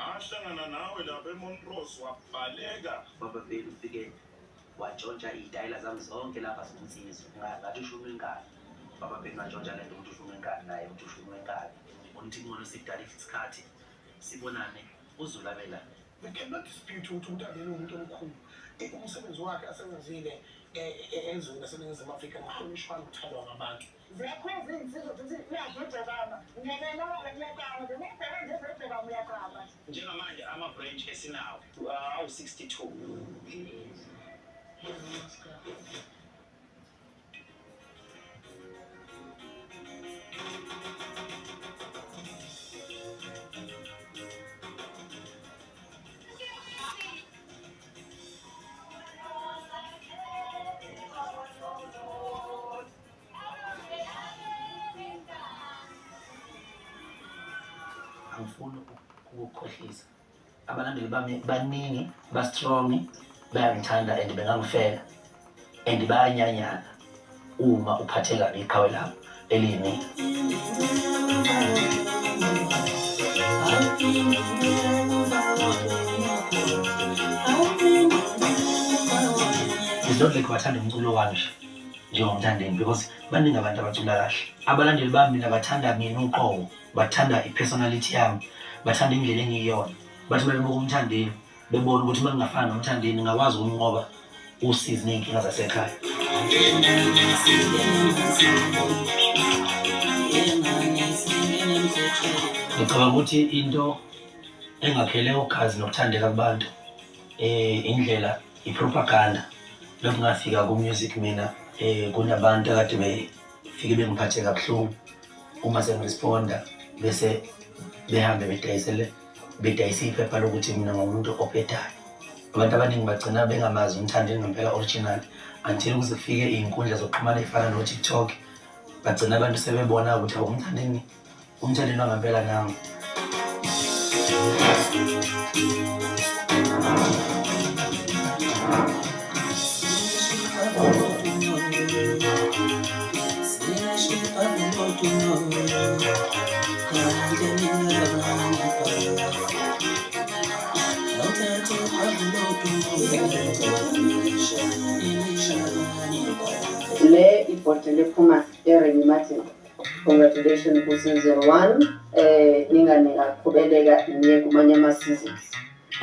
ahlangana nawe lapha eMontrose wabhaleka baba belu ufike watshontsha idayila zami zonke lapha zinsizwe ngathi usho ingane baba belu watshontsha lento ukuthi usho ingane naye ukuthi usho ingane ukuthi ngone sidala isikhathi sibonane uzulabela we cannot dispute ukuthi uNtandeni umuntu omkhulu umsebenzi wakhe asenzile ezweni laseNingizimu Afrika ngahlonishwa ukuthandwa ngabantu ziyakhweza insizwa ukuthi uyajoja baba ngiyabona ngiyaqala ngisebenze ezobheka uyaqala njengamanje ama branch esinawo awu 62 ngifuna ukukhohlisa abalandeli bami baningi ba strong bayangithanda and bengangifela and bayanyanyana uma uphatheka neqhawe labo elini ngizodle kwathanda umculo wami njengomthandeni because baningi abantu abacula kahle abalandeli bami mina bathanda mina uqobo bathanda ipersonality yami bathanda indlela engiyona bathi bekubuka umthandeni bebona ukuthi mangingafana nomthandeni ngakwazi ukunqoba usizi nenkinga zasekhaya ngicabanga ukuthi into engakhele ugazi nokuthandeka kubantu indlela ipropaganda lokho ngafika ku music mina kunabantu akade befike bengiphathe kabuhlungu uma sengiresponda bese behambe bedayisa iphepha lokuthi mina ngumuntu ophedayo abantu abaningi bagcina bengamazi umthandeni ngempela original until kuze kufike izinkundla zokuxhumana ezifana no TikTok bagcina abantu sebebona ukuthi umthandeni wangempela nami Le ibhotle lephuma eRemy Martin. Congratulations ku season 1 ningane kakhubeleka niye kumanye ama seasons.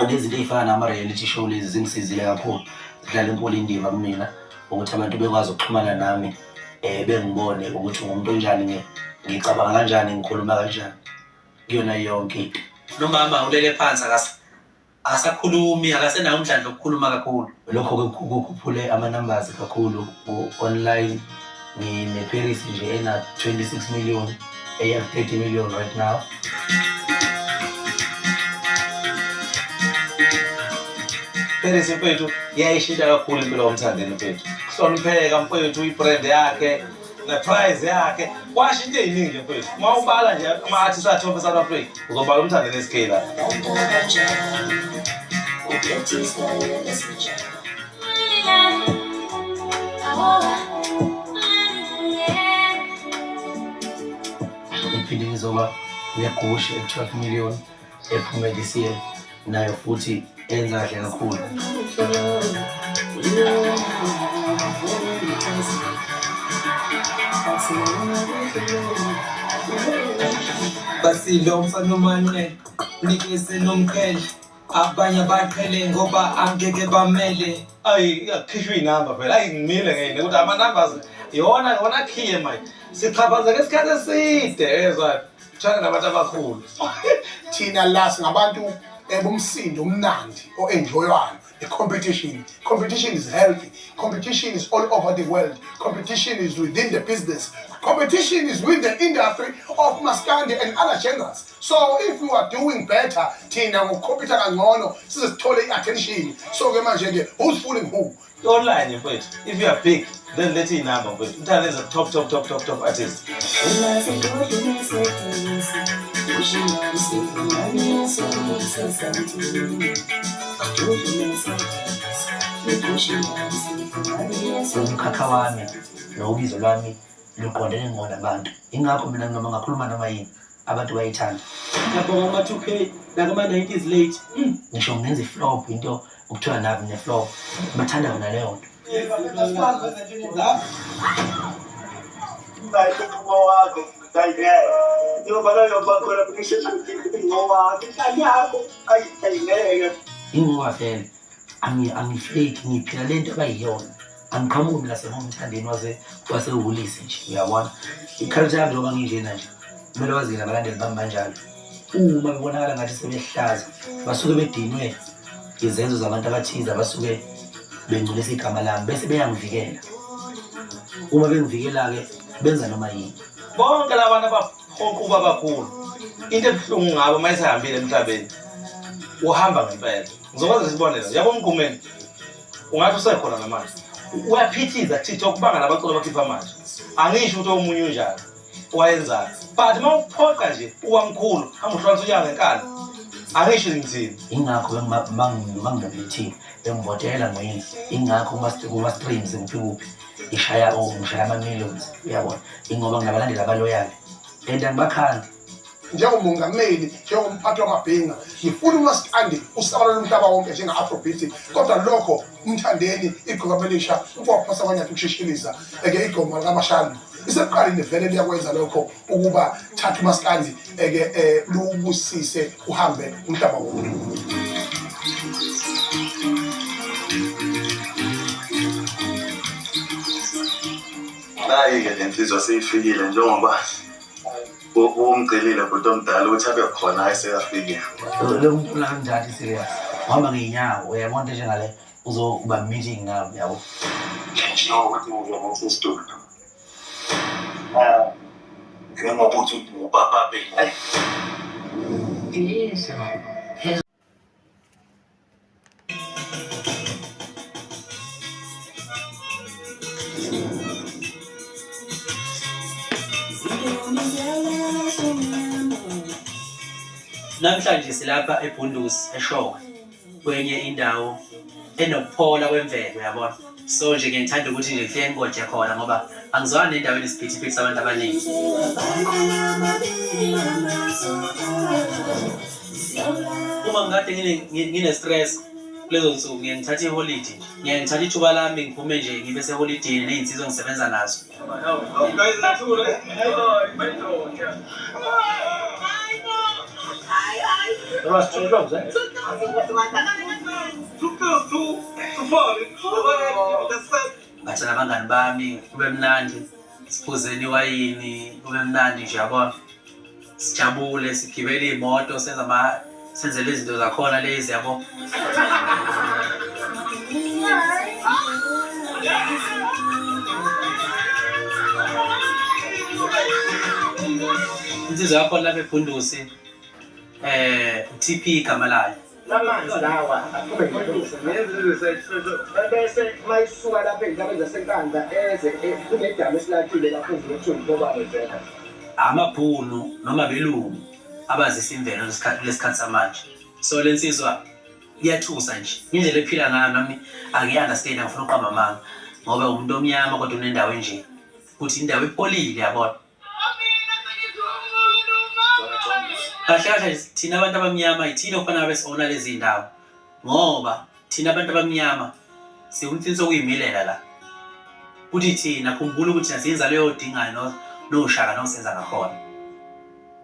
Izinto ezifana nama reality show lezi zingisizile kakhulu zidlala inkulu indima kumina ukuthi abantu bekwazi ukuxhumana nami bengibone ukuthi umuntu onjani ngicabanga kanjani ngikhuluma kanjani kuyona yonke into nomama ulele phansi akasakhulumi akasenayo umdlandla okukhuluma kakhulu lokho kukhuphule ama numbers kakhulu online ngine Paris nje ena 26 million 30 million right now Paris mfethu yayishintsha kakhulu impilo yomthandeni mfethu kuhlonipheka mfethu ibrand yakhe na prize yakhe kwashintshe iningi mfethu uma ubala nje ama artists athombe South Africa uzobala umthandeni scale la iphinde izoba negusha 12 million ephume this year nayo futhi enza kahle kakhulu basilo umfanomanqe nikese nomqhele abanye baqhele ngoba angeke bamele ayi yakhishwa inamba phela ayi ngimile ngene ukuthi ama numbers yona khiye manje siqhaphazeke isikhathi eside ezwa thanga nabantu abakhulu thina la singabantu bomsindo omnandi oenjoywayo competition is healthy, competition is all over the world, competition is within the business, competition is with the industry of Maskandi and other genres. So if you are doing better thina ngokukompita kangcono sizithole iattention. So ke manje ke who's fooling who online mfethu if you are big then let's see number mfethu Mthandeni is a top artist umkhakha wami nobizo lwami luqondene ngona abantu ingakho mina noma ngakhuluma noma yini abantu bayithanda. Ngiyabonga ama-2K nakama-90s late. Ngisho ngenza i-flop into okuthiwa nabi ne-flop. Bathanda yona leyo nto. Ingoba vele angifake ngiphila le nto abayiyona. Angiqhamuki lasemthandeni wasewulisi nje uyabona. I-culture yami njengoba nginjena nje kumele wazile abalandeli bami banjalo. Uma bebonakala ngathi sebehlaza basuke bedinwe izenzo zabantu abathize abasuke bengcolisa igama lami bese beyangivikela. Uma bengivikela-ke benza noma yini. Bonke labantu abaqoquba abakhulu into ebuhlungu ngabo uma isihambile emhlabeni uhamba ngempela. Ngizokwazi isibonelo yabo Mgqumeni ungathi usekhona namanje uyaphithiza TikTok kubanga nabaculi abakhipha manje. Angisho ukuthi omunye unjalo wayenzayo but uma uphoqa nje uwamkhulu anguhlanza unyanga enkalo angisho ngithini. Ingakho mangingabethile bengivotela ngoyini. Ingakho kuma-streams kuphi ngishaya ama-millions uyabona. Ingoba nginabalandeli abaloyali and angibakhandi. Njengomongameli, njengomphathi wamabhinga, ngifuna uMaskandi usabalala umhlaba wonke njenga-Afrobeat. Kodwa lokho umthandeni igqoka elisha uFophasa abanyathi ukushishikiliza igqoma likaMashalo. Isekuqaleni vele liyakwenza lokho ukuba thatha uMaskandi lubusise uhambe umhlaba wonke. Nayi-ke le nsizwa seyifikile njengoba umcelile bhuti omdala ukuthi abe khona ayisekafike. Lo muntu lanjani serious ngoba ngiyinyawo uyabona into njengale uzokuba meeting nami yabo. Njengokuthi ngizona sesitulo njengokuthi ubaba bhe Yes. Namhlanje silapha eBhundusi eShowe kwenye indawo enokuphola kwemvelo uyabona. So nje ngithanda ukuthi nje ngifike ngigoje khona ngoba angizwani nendaweni isiphithiphithi sabantu abaningi. Uma ngikade ngine stress kulezo nsuku ngiyengithatha iholiday ngiyengithatha ithuba lami ngiphume nje ngibe seholidini nezinsizwa engisebenza nazo. Bathana abangani bami kube mnandi siphuzeni iwayini kube mnandi nje yabona. Sijabule sigibele imoto senze lezi zinto zakhona lezi yabo. Insizwa yakho lapha eBhundusi TP igama layo. Lamanzi lawa bese mayisuka lapha endabeni zasenkandla eze kunedama esilakhile lapha ezilethweni ngoba bezeka Amabhunu noma belungu abazisa imvelo lesikhathi samanje. So lensizwa iyathusa nje indlela ephila ngayo nami angiunderstand ngifuna uqamba amanga ngoba umuntu omnyama kodwa unendawo nje futhi indawo epholile yabona. Kahle thina abantu abamnyama ithina ofana besona lezi ndawo ngoba thina abantu abamnyama siwumfisa okuyimilela la. Kuthi thina khumbula ukuthi nasenza leyo dinga noshaka nosenza ngakhona.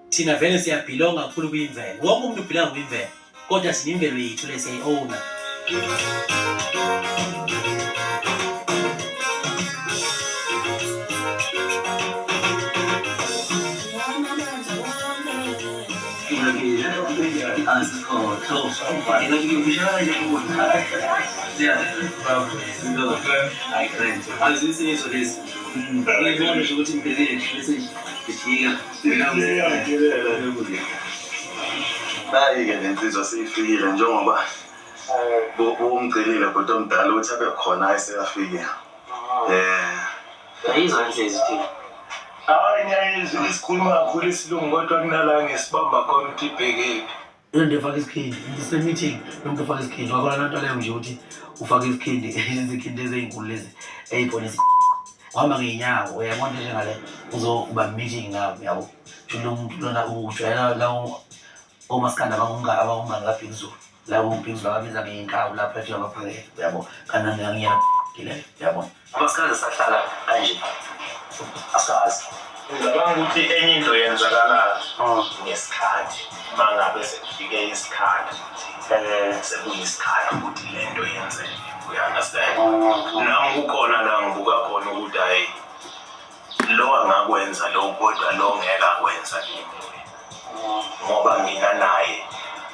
Thina vele siyabhilonga kakhulu kwimvelo. Wonke umuntu ubhilonga kwimvelo kodwa sina imvelo yethu lesiyiona. nayi-ke le nsizwa seyifikile njengoba umcelile bhuti omdala ukuthi abe khona ayisekafike. Ayizona lezi thina. Hayi ngiyayizwa isikhuluma kakhulu isilungu kodwa kunala ngesibamba khona ukuthi ibhekephi. Into efaka isikhindi ise-meeting nomuntu ofaka isikhindi wakhona lento leyo nje ukuthi ufake isikhindi izikhindi ezinkulu lezi eyibonisa uhamba ngeenyawo uyabona njengale uzokuba meeting nabo yabo lo muntu lona ujwayela lawo omaskanda abangungani kaBhekuzulu labo uBhekuzulu ababiza ngeenkawu lapha ethi abaphakele yabo kana ngiyana ngile yabona amaskanda sahlala kanje asazi ngicabanga ukuthi enye into yenzakala ngesikhathi mangabe sekufike isikhathi sekuyisikhathi ukuthi lento yenzeke uyanderstand nami kukhona la ngibuka khona ukuthi hayi lo angakwenza lo kodwa lo ngeke akwenza into ngoba mina naye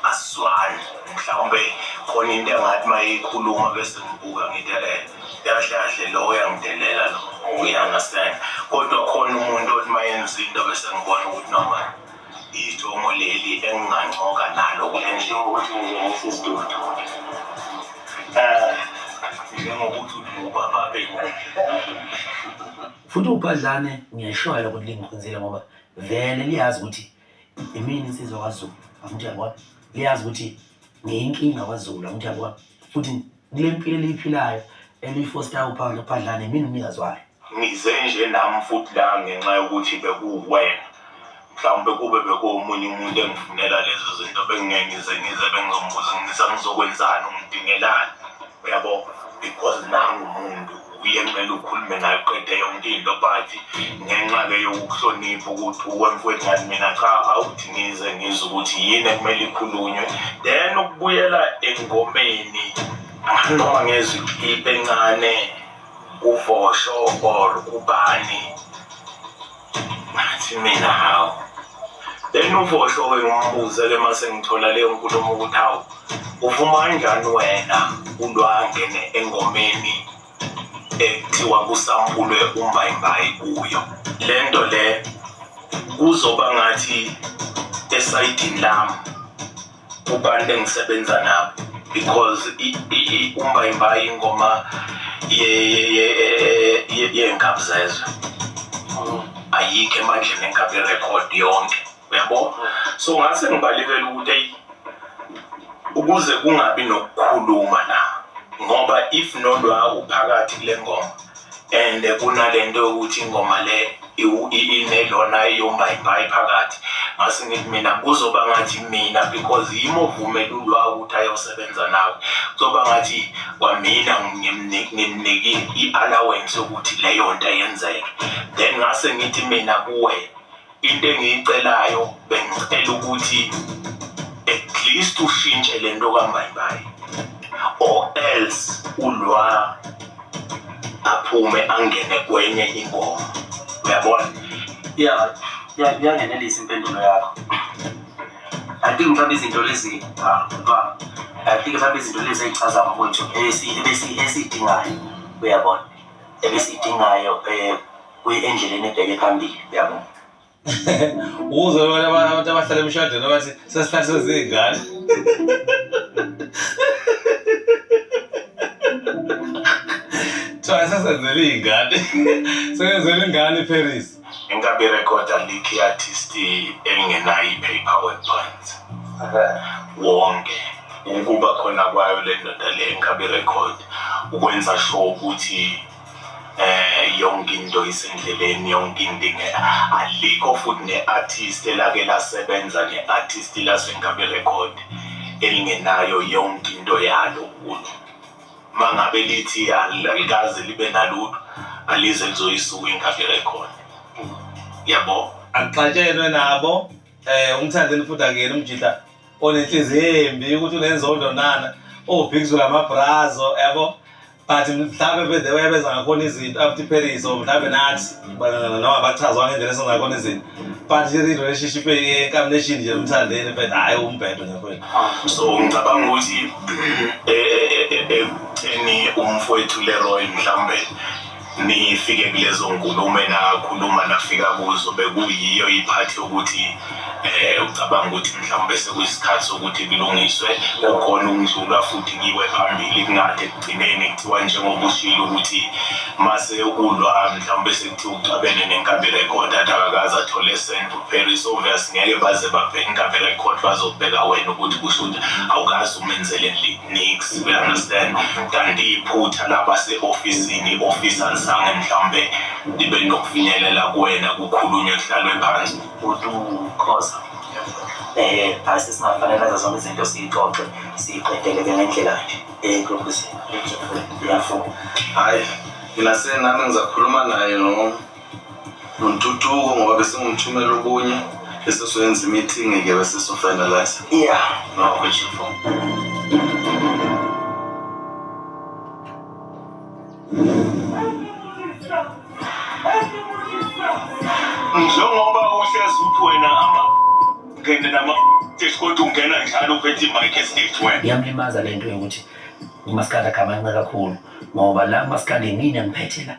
asizwani mhlawumbe khona into engathi mayikhuluma bese ngibuka ngithi kahle lo uyangidelela lo uyanderstand kodwa khona umuntu othi mayenza into bese ngibona ukuthi noma ithomo leli engingancoka nalo kule ndlela ukuthi ngisesidudu njengokuthi ubaba bengani futhi uBhadlane ngiyashayela ukuthi lingikhonzile ngoba vele liyazi ukuthi imini insizwa kwaZulu amuthi yabona liyazi ukuthi ngiyinkinga kwaZulu amuthi yabona futhi kule mpilo eliphilayo elifoster uBhadlane mina umnikazi wayo ngize nje nami futhi la ngenxa yokuthi bekuwena mhlawumbe kube bekuomunye umuntu engifunela lezo zinto bengingengize bengizombuza ngizokwenzani umdingelani uyabo because nangu umuntu uyengela ukhulume naye qede yonke into bathi ngenxa ke yokuhlonipha ukuthi wemfowethu ngani mina cha awuthi ngize ngizwe ukuthi yini ekumele ikhulunywe then ukubuyela engomeni noma ngezwe ipe encane uvosho or ubani ngathi mina hawu then uvosho ngimbuze ke mase ngithola leyo nkulumo ukuthi hawu uvuma kanjani wena ulwangene engomeni ekuthiwa kusampulwe umbayimbayi kuyo lento le kuzoba ngathi esayidini lami kubantu engisebenza nabo because umbayimbayi ingoma yenkabi zezwe ayikho emandleni enkabi record yonke uyabo so ngase ngibalekela ukuthi ukuze kungabi nokukhuluma la ngoba if nolwa uphakathi kule ngoma and kunalento ukuthi ingoma le inelona yombayimbayi phakathi ngase ngithi mina kuzoba ngathi mina because yimo vumela ulwa ukuthi ayosebenza nawe kuzoba ngathi kwamina ngimniki i-allowance ukuthi leyo nto yenzeke then ngase ngithi mina kuwe into engiyicelayo bengicela ukuthi at least ushintshe lento kambayimbayi or else ulwa aphume angene kwenye ingoma uyabona yangenelisa impendulo yakho I think mhlawumbe izinto lezi I think mhlawumbe izinto lezi ezichaza mfowethu esidingayo uyabona ebesidingayo endleleni ebheke phambili uyabona uze abantu abahlala emshadweni abathi sesithathe zingane sesenzele iy'ngane senzele ingane iParis inkabi record alikho i-artist engenayo i-paperwork plans wonke ukuba khona kwayo le ndoda le inkabi record ukwenza sure ukuthi yonke into isendleleni yonke into alikho futhi ne-artist elake lasebenza ne-artist lasenkabi record elingenayo yonke into yalo kulo mangabe lithi alikaze libe nalutho alize lizoyisuka inkabi record yabo akuxatshenwe nabo umthandeni futhi akuyena umjida onenhliziyo embi ukuthi unenzondo nana oBhekuzulu amabrazo yabo but mhlawumbe beza ngakhona izinto after Paris or mhlawumbe nathi noma bachazwa ngendlela esengakhona izinto but i-relationship ye-combination nje umthandeni but hayi umbhedo nje mfowethu so ngicabanga ukuthi eni umfowethu Leroy mhlawumbe nifike kulezo nkulumo enakhuluma nafika kuzo bekuyiyo iphathi yokuthi Ucabanga ukuthi mhlawumbe sekuyisikhathi sokuthi kulungiswe okhona ungidlula futhi kiwe phambili kungade ekugcineni kuthiwa njengoba ushilo ukuthi mase ulwa mhlawumbe sekuthiwa ucabene nenkabe record akakaze athole send Paris obvious ngeke baze babheka inkabe record bazobheka wena ukuthi kusho ukuthi awukazi umenzele nix, we understand. Kanti iphutha labase-ofisini i-office alisange mhlawumbe libe nokufinyelela kuwena kukhulunywe kuhlalwe phansi Khoza phasi singafanele aza zonke izinto siyixoxe siyiqedeleke ngendlela nje Nkosi yafuna Hayi, mina senami ngizakhuluma naye noNtuthuko ngoba bese ngimthumela ubunye bese soyenza i-meeting ke bese so finalize. no question for njengoba uhlezi uthi wena ngene nama kodwa ungena njalo uphethe i-mic estage wena iyamlimaza lento yokuthi umaskandi agamanca kakhulu ngoba la maskandi yimina ngiphethe la